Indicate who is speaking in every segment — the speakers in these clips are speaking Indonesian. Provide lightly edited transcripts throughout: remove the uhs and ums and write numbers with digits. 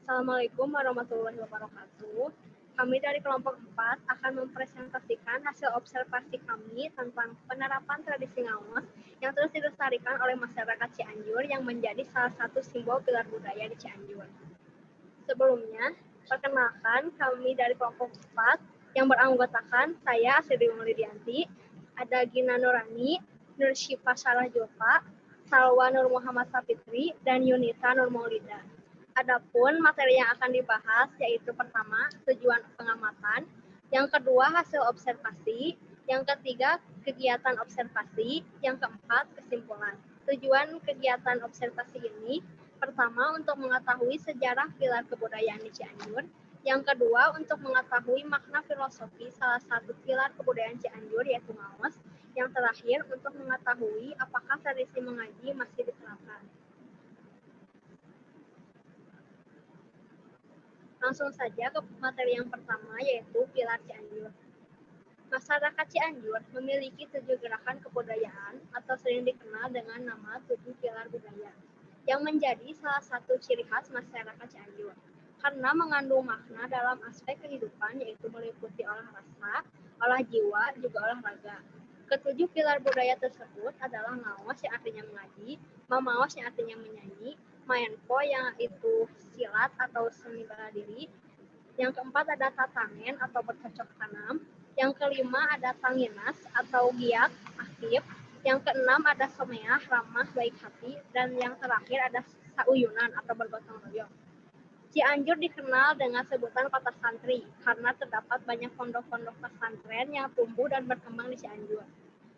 Speaker 1: Assalamualaikum warahmatullahi wabarakatuh. Kami dari kelompok 4 akan mempresentasikan hasil observasi kami tentang penerapan tradisi ngaos yang terus dilestarikan oleh masyarakat Cianjur yang menjadi salah satu simbol pilar budaya di Cianjur. Sebelumnya, perkenalkan kami dari kelompok 4 yang beranggotakan saya, Asri Maulidianti, ada Gina Nurani, Nur Syifa Sarah Jova, Salwa Nur Muhammad Sapitri, dan Yunita Nur Maulida. Adapun materi yang akan dibahas yaitu pertama, tujuan pengamatan, yang kedua, hasil observasi, yang ketiga, kegiatan observasi, yang keempat, kesimpulan. Tujuan kegiatan observasi ini pertama, untuk mengetahui sejarah pilar kebudayaan di Cianjur. Yang kedua, untuk mengetahui makna filosofi salah satu pilar kebudayaan Cianjur, yaitu ngaos. Yang terakhir, untuk mengetahui apakah tradisi mengaji masih diterapkan. Langsung saja ke materi yang pertama, yaitu pilar Cianjur. Masyarakat Cianjur memiliki 7 gerakan kebudayaan atau sering dikenal dengan nama 7 pilar budaya, yang menjadi salah satu ciri khas masyarakat Cianjur. Karena mengandung makna dalam aspek kehidupan, yaitu meliputi olah rasa, olah jiwa, juga olahraga. Ketujuh pilar budaya tersebut adalah ngaos yang artinya mengaji, mamaos yang artinya menyanyi, maenpo yang itu silat atau seni bela diri, yang keempat ada tatangen atau bercocok tanam, yang kelima ada tanginas atau giat aktif, yang keenam ada someah ramah baik hati, dan yang terakhir ada sauyunan atau bergotong royong. Cianjur dikenal dengan sebutan kota santri karena terdapat banyak pondok-pondok pesantren yang tumbuh dan berkembang di Cianjur.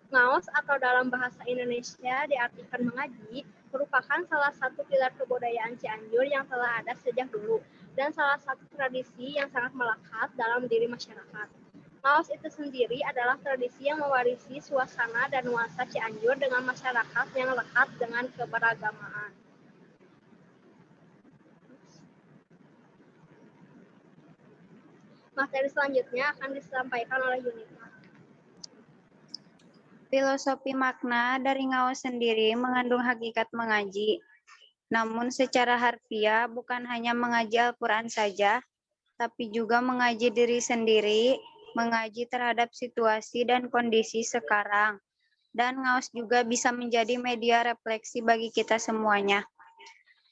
Speaker 1: Ngaos atau dalam bahasa Indonesia diartikan mengaji merupakan salah satu pilar kebudayaan Cianjur yang telah ada sejak dulu dan salah satu tradisi yang sangat melekat dalam diri masyarakat. Ngaos itu sendiri adalah tradisi yang mewarisi suasana dan nuansa Cianjur dengan masyarakat yang lekat dengan keberagamaan. Materi selanjutnya akan disampaikan oleh Yunita.
Speaker 2: Filosofi makna dari ngaos sendiri mengandung hakikat mengaji. Namun secara harfiah bukan hanya mengaji Al-Quran saja, tapi juga mengaji diri sendiri, mengaji terhadap situasi dan kondisi sekarang. Dan ngaos juga bisa menjadi media refleksi bagi kita semuanya.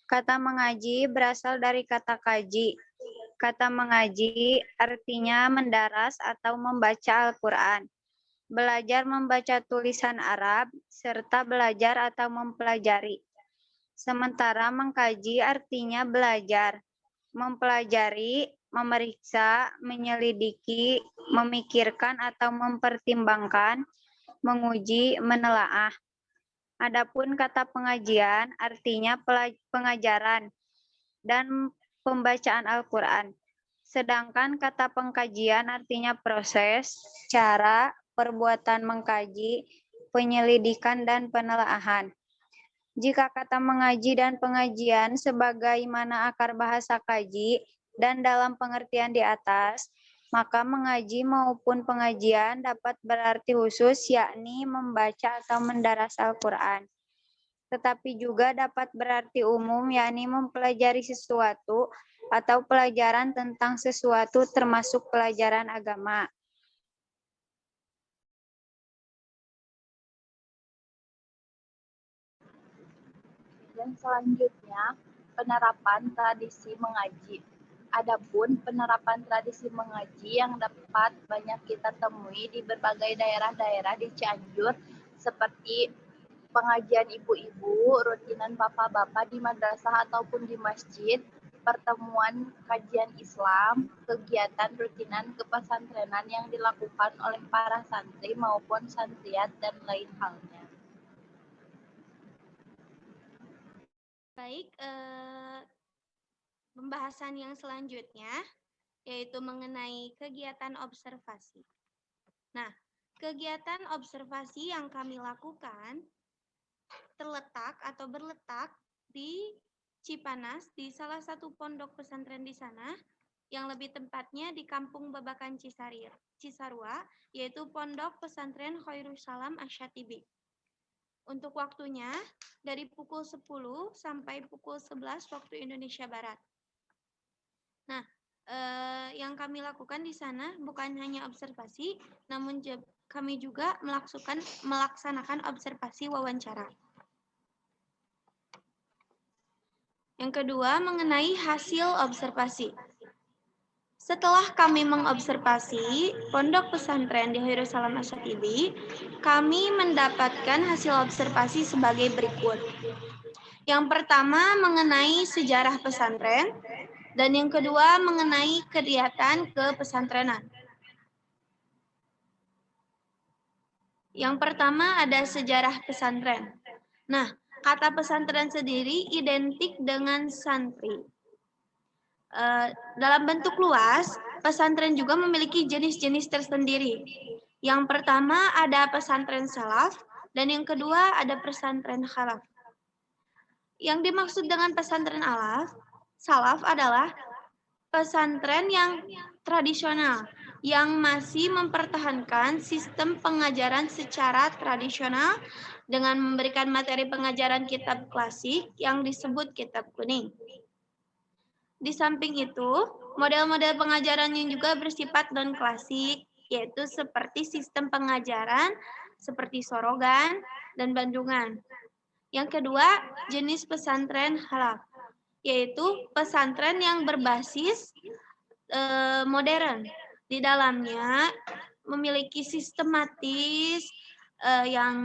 Speaker 2: Kata mengaji berasal dari kata kaji. Kata mengaji artinya mendaras atau membaca Al-Quran. Belajar membaca tulisan Arab, serta belajar atau mempelajari. Sementara mengkaji artinya belajar, mempelajari, memeriksa, menyelidiki, memikirkan atau mempertimbangkan, menguji, menelaah. Adapun kata pengajian artinya pengajaran dan pembacaan Al-Quran. Sedangkan kata pengkajian artinya proses, cara, perbuatan mengkaji, penyelidikan, dan penelaahan. Jika kata mengaji dan pengajian sebagaimana akar bahasa kaji dan dalam pengertian di atas, maka mengaji maupun pengajian dapat berarti khusus, yakni membaca atau mendaras Al-Quran. Tetapi juga dapat berarti umum, yakni mempelajari sesuatu atau pelajaran tentang sesuatu termasuk pelajaran agama.
Speaker 3: Dan selanjutnya, penerapan tradisi mengaji. Adapun penerapan tradisi mengaji yang dapat banyak kita temui di berbagai daerah-daerah di Cianjur, seperti pengajian ibu-ibu, rutinan bapak-bapak di madrasah ataupun di masjid, pertemuan kajian Islam, kegiatan rutinan kepesantrenan yang dilakukan oleh para santri maupun santriat, dan lain halnya.
Speaker 4: Baik, pembahasan yang selanjutnya yaitu mengenai kegiatan observasi. Nah, kegiatan observasi yang kami lakukan terletak atau berletak di Cipanas, di salah satu pondok pesantren di sana, yang lebih tepatnya di Kampung Babakan Cisarua, yaitu Pondok Pesantren Khairusalam Asyatibi. Untuk waktunya dari pukul 10 sampai pukul 11 waktu Indonesia Barat. yang kami lakukan di sana bukan hanya observasi, namun kami juga melaksanakan observasi wawancara. Yang kedua, mengenai hasil observasi. Setelah kami mengobservasi pondok pesantren di Khairul Salam Asyatibi, kami mendapatkan hasil observasi sebagai berikut. Yang pertama mengenai sejarah pesantren, dan yang kedua mengenai kegiatan kepesantrenan. Yang pertama ada sejarah pesantren. Nah, kata pesantren sendiri identik dengan santri. Dalam bentuk luas, pesantren juga memiliki jenis-jenis tersendiri. Yang pertama ada pesantren salaf, dan yang kedua ada pesantren khalaf. Yang dimaksud dengan pesantren salaf adalah pesantren yang tradisional, yang masih mempertahankan sistem pengajaran secara tradisional dengan memberikan materi pengajaran kitab klasik yang disebut kitab kuning. Di samping itu, model-model pengajaran yang juga bersifat non-klasik, yaitu seperti sistem pengajaran seperti Sorogan dan Bandungan. Yang kedua, jenis pesantren khalaf, yaitu pesantren yang berbasis modern. Di dalamnya memiliki sistematis yang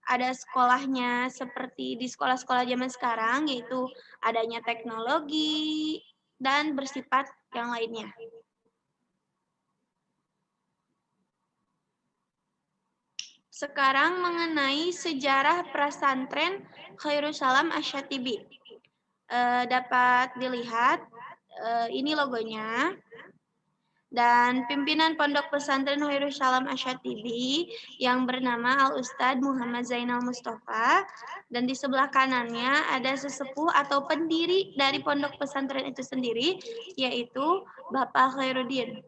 Speaker 4: ada sekolahnya seperti di sekolah-sekolah zaman sekarang, yaitu adanya teknologi dan bersifat yang lainnya. Sekarang mengenai sejarah pesantren Khairul Salam Asyatibi. Dapat dilihat, ini logonya. Dan pimpinan Pondok Pesantren Khairul Salam Asyatibi yang bernama Al-Ustadz Muhammad Zainal Mustafa, dan di sebelah kanannya ada sesepuh atau pendiri dari pondok pesantren itu sendiri, yaitu Bapak Khairuddin.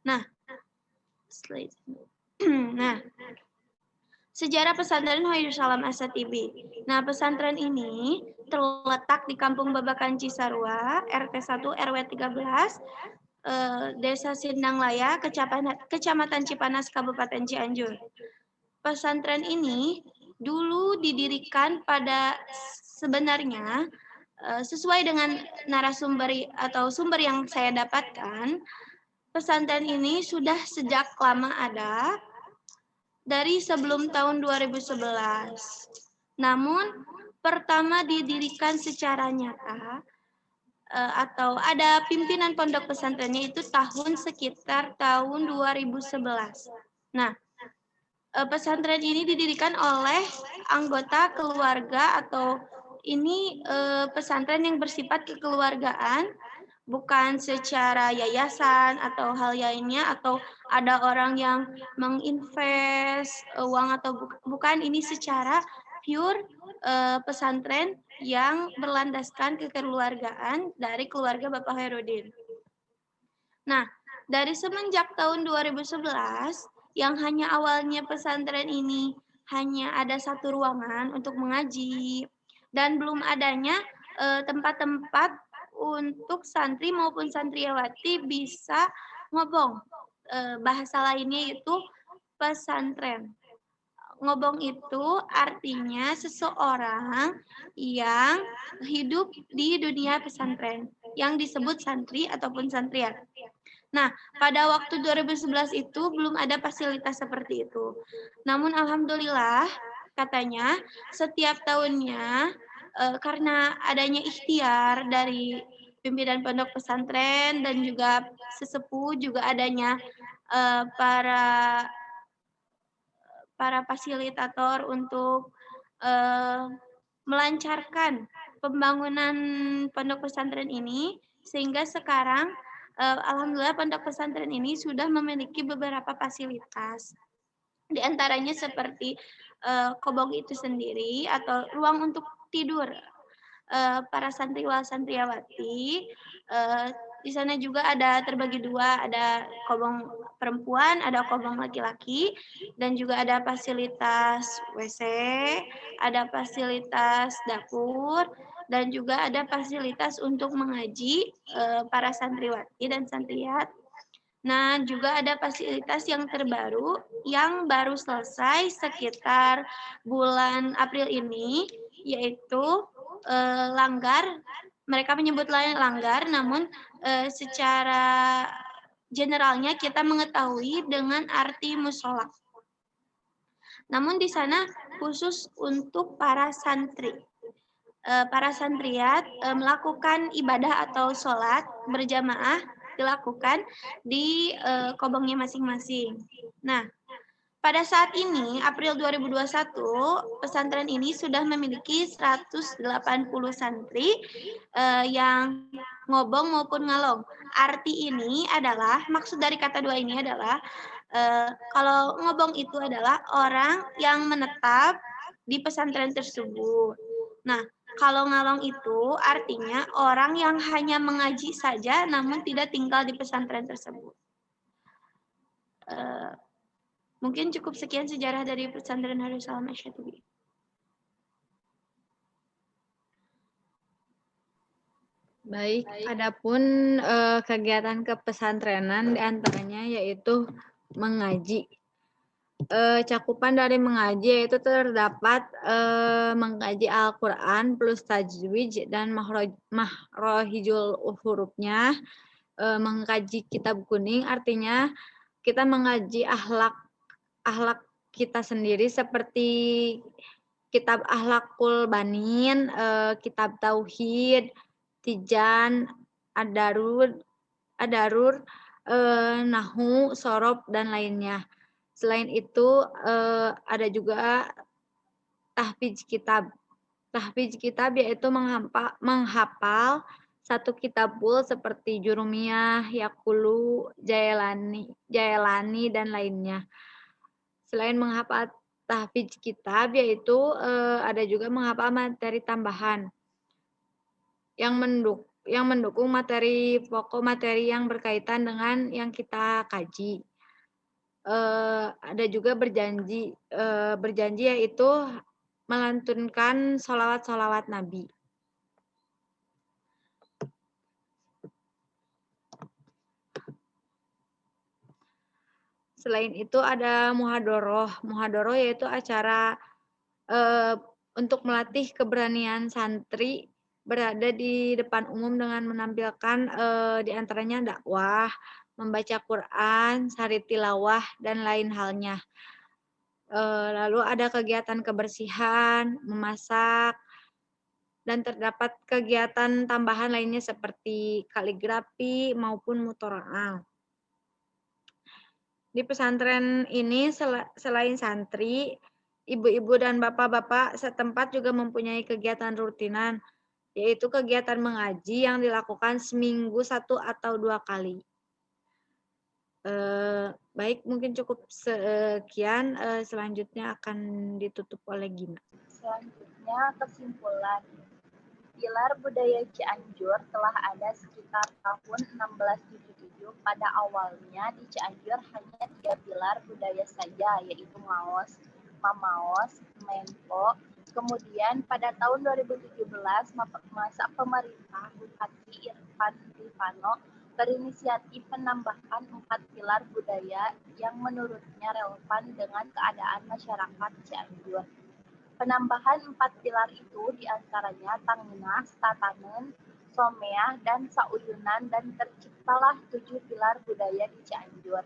Speaker 4: Nah, sejarah pesantren Khairul Salam Asyatibi. Nah, pesantren ini terletak di Kampung Babakan Cisarua, RT 1 RW 13, Desa Sindanglaya, Kecamatan Cipanas, Kabupaten Cianjur. Pesantren ini dulu didirikan pada sebenarnya sesuai dengan narasumber atau sumber yang saya dapatkan, pesantren ini sudah sejak lama ada dari sebelum tahun 2011. Namun pertama didirikan secara nyata atau ada pimpinan pondok pesantrennya itu sekitar tahun 2011. Nah, pesantren ini didirikan oleh anggota keluarga atau ini pesantren yang bersifat kekeluargaan, bukan secara yayasan atau hal lainnya, atau ada orang yang menginvest uang atau bukan, ini secara pure pesantren yang berlandaskan kekeluargaan dari keluarga Bapak Khairuddin. Nah, dari semenjak tahun 2011, yang hanya awalnya pesantren ini hanya ada satu ruangan untuk mengaji, dan belum adanya tempat-tempat untuk santri maupun santriwati bisa ngobong. Bahasa lainnya itu pesantren. Ngobong itu artinya seseorang yang hidup di dunia pesantren, yang disebut santri ataupun santriat. Nah, pada waktu 2011 itu belum ada fasilitas seperti itu. Namun alhamdulillah, katanya setiap tahunnya karena adanya ikhtiar dari pimpinan pondok pesantren dan juga sesepuh, juga adanya para fasilitator untuk melancarkan pembangunan pondok pesantren ini, sehingga sekarang alhamdulillah pondok pesantren ini sudah memiliki beberapa fasilitas. Di antaranya seperti kobong itu sendiri atau ruang untuk tidur para santriwati. Di sana juga ada terbagi dua, ada kobong perempuan, ada kobong laki-laki, dan juga ada fasilitas WC, ada fasilitas dapur, dan juga ada fasilitas untuk mengaji para santriwati dan santriat. Nah, juga ada fasilitas yang terbaru yang baru selesai sekitar bulan April ini, yaitu langgar. Mereka menyebut langgar, namun secara generalnya kita mengetahui dengan arti musola. Namun di sana khusus untuk para santri. Para santriat melakukan ibadah atau sholat berjamaah dilakukan di kobongnya masing-masing. Nah, pada saat ini, April 2021, pesantren ini sudah memiliki 180 santri yang ngobong maupun ngalong. Arti ini adalah, maksud dari kata dua ini adalah, kalau ngobong itu adalah orang yang menetap di pesantren tersebut. Nah, kalau ngalong itu artinya orang yang hanya mengaji saja namun tidak tinggal di pesantren tersebut. Mungkin cukup sekian sejarah dari pesantren Darussalam Asy-Syatibi.
Speaker 5: Baik, adapun kegiatan kepesantrenan diantaranya yaitu mengaji. Cakupan dari mengaji yaitu terdapat mengkaji Al-Quran plus tajwid dan mahrohijul hurufnya, mengkaji kitab kuning artinya kita mengaji akhlak kita sendiri seperti kitab Akhlakul Banin, kitab Tauhid, Tijan, Ad-Darur, Nahu, Sorob, dan lainnya. Selain itu ada juga tahfidz kitab. Tahfidz kitab yaitu menghafal satu kitabul seperti Jurumiyah, Yaqulu, Jailani, dan lainnya. Selain menghafal tahfidz kitab yaitu ada juga menghafal materi tambahan yang mendukung materi pokok materi yang berkaitan dengan yang kita kaji. Ada juga berjanji yaitu melantunkan sholawat Nabi. Selain itu ada muhadoroh. Muhadoroh yaitu acara untuk melatih keberanian santri berada di depan umum dengan menampilkan diantaranya dakwah, membaca Quran, sari tilawah, dan lain halnya. Lalu ada kegiatan kebersihan, memasak, dan terdapat kegiatan tambahan lainnya seperti kaligrafi maupun mutora'ah. Di pesantren ini selain santri, ibu-ibu dan bapak-bapak setempat juga mempunyai kegiatan rutinan, yaitu kegiatan mengaji yang dilakukan seminggu 1 atau 2 kali. Baik, mungkin cukup sekian. Selanjutnya akan ditutup oleh Gina.
Speaker 3: Selanjutnya kesimpulan. Pilar budaya Cianjur telah ada sekitar tahun 1677. Pada awalnya di Cianjur hanya 3 pilar budaya saja, yaitu Ngaos, Mamaos, Menpo. Kemudian pada tahun 2017, masa pemerintah Bupati Irfan Rifano berinisiatif penambahan 4 pilar budaya yang menurutnya relevan dengan keadaan masyarakat Cianjur. Penambahan 4 pilar itu diantaranya Tanginas, Tatanen, Someah, dan Sauyunan, dan terciptalah 7 pilar budaya di Cianjur.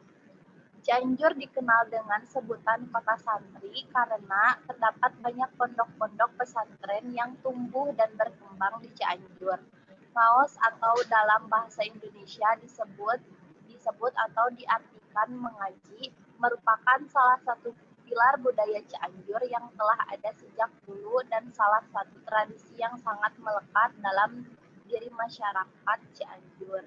Speaker 3: Cianjur dikenal dengan sebutan kota santri karena terdapat banyak pondok-pondok pesantren yang tumbuh dan berkembang di Cianjur. Ngaos atau dalam bahasa Indonesia disebut atau diartikan mengaji merupakan salah satu pilar budaya Cianjur yang telah ada sejak dulu dan salah satu tradisi yang sangat melekat dalam diri masyarakat Cianjur.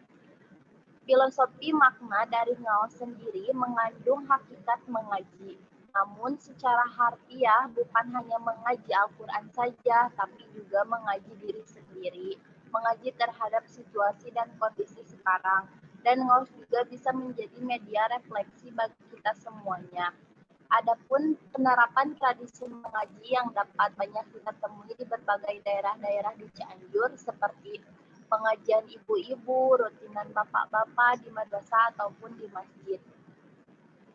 Speaker 3: Filosofi makna dari Ngaos sendiri mengandung hakikat mengaji. Namun secara harfiah bukan hanya mengaji Al-Quran saja, tapi juga mengaji diri sendiri, mengaji terhadap situasi dan kondisi sekarang. Dan Ngaos juga bisa menjadi media refleksi bagi kita semuanya. Adapun penerapan tradisi mengaji yang dapat banyak kita temui di berbagai daerah-daerah di Cianjur seperti pengajian ibu-ibu, rutinan bapak-bapak di madrasah ataupun di masjid,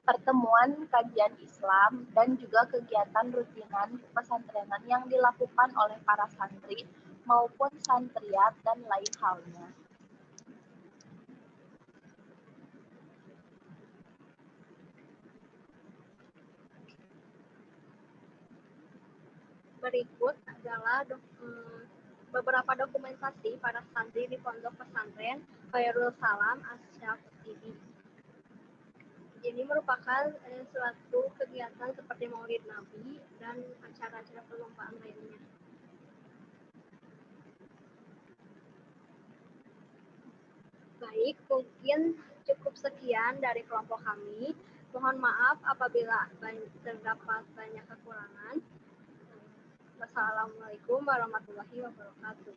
Speaker 3: pertemuan kajian Islam, dan juga kegiatan rutinan pesantrenan yang dilakukan oleh para santri maupun santriat dan lain halnya.
Speaker 1: Berikut adalah beberapa dokumentasi para santri di Pondok Pesantren Khairul Salam Asy-Syafii. Ini merupakan suatu kegiatan seperti Maulid Nabi dan acara-acara perlombaan lainnya. Baik, mungkin cukup sekian dari kelompok kami. Mohon maaf apabila terdapat banyak kekurangan. Wassalamualaikum warahmatullahi wabarakatuh.